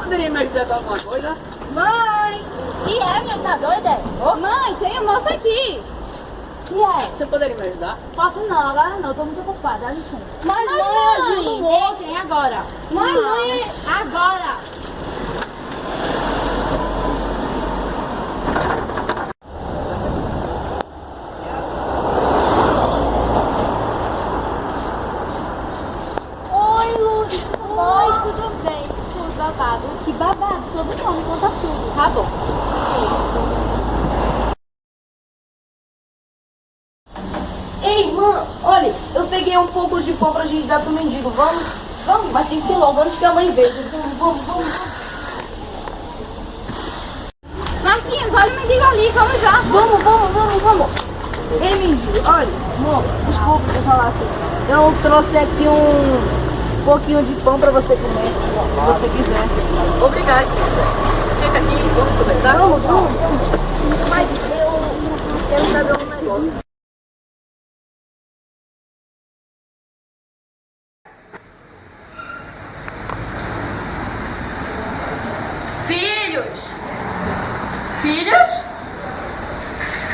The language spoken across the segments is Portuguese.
poderia me ajudar com alguma coisa? Mãe! Que é, meu? Tá doida? Ô mãe, tem um moço aqui. Que é? Você poderia me ajudar? Posso não, agora não, tô muito ocupada, dá licença. Mas mãe, ajuda o moço. Entrem agora. Mãe. Agora. Oi, Lourdes, tudo bom? Oi, tudo bem? Sobre babado. Que babado? Sobre o nome, conta tudo. Tá bom. Ei, irmã, olha, eu peguei um pouco de pão pra gente dar pro mendigo. Vamos? Vamos, mas tem que ser logo antes que a mãe veja. Vamos. Marquinhos, olha o mendigo ali, vamos já. Vamos. Ei, mendigo, olha, moço, desculpa por falar assim. Eu trouxe aqui um pouquinho de pão pra você comer, se você quiser. Obrigado, criança. Senta aqui, vamos conversar? Vamos. Mas eu quero saber um negócio. Filhos?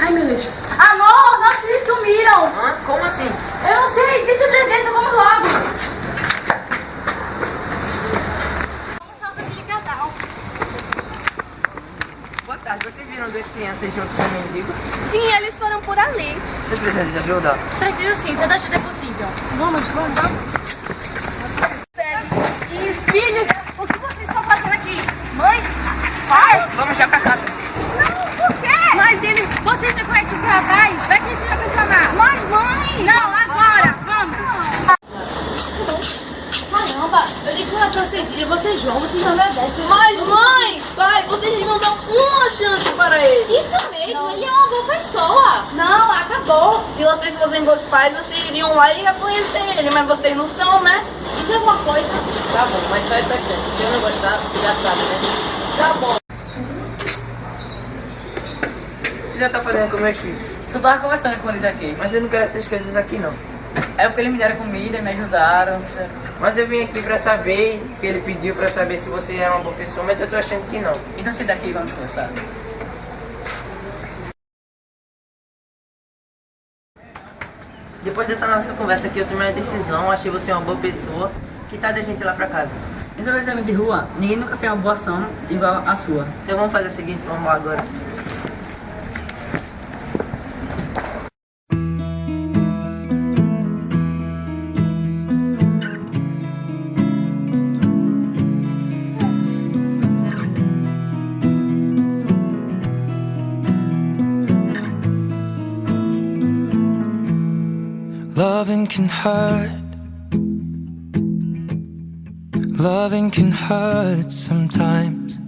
Ai, meu Deus. Amor, nossos filhos sumiram. Hã? Como assim? Eu não sei, deixa eu descer, vamos logo. Vamos fazer de casal. Boa tarde, vocês viram duas crianças juntos com o mendigo? Sim, eles foram por ali. Vocês precisam de ajuda? Preciso sim, toda ajuda é possível. Vamos. E filhos, o que vocês estão fazendo aqui? Mãe? Pai? Vamos já pra casa. Não, por quê? Mas vocês não conhecem esse rapaz? Vai que ensina a funcionar. Mas mãe! Não, agora, vamos! Caramba, eu digo pra vocês irem, vocês vão obedecem. Mas mãe, pai, vocês deviam dar uma chance para ele. Isso mesmo, ele é uma boa pessoa. Não, acabou. Se vocês fossem bons pais, vocês iriam lá e reconhecer ele, mas vocês não são, né? Diz alguma coisa. Tá bom, mas só essa chance. Se eu não gostar, já sabe, né? Tá bom. O que você já tá fazendo com meus filhos? Eu tava conversando com eles aqui. Mas eu não quero essas coisas aqui, não. É porque eles me deram comida, me ajudaram. Mas eu vim aqui pra saber, que ele pediu pra saber se você é uma boa pessoa, mas eu tô achando que não. Então se daqui vamos conversar. Depois dessa nossa conversa aqui, eu tomei uma decisão, achei você uma boa pessoa. Que tal da gente ir lá pra casa? Então, na de rua, ninguém nunca fez uma boa ação igual a sua. Então vamos fazer o seguinte, vamos lá agora. Loving can hurt. Loving can hurt sometimes.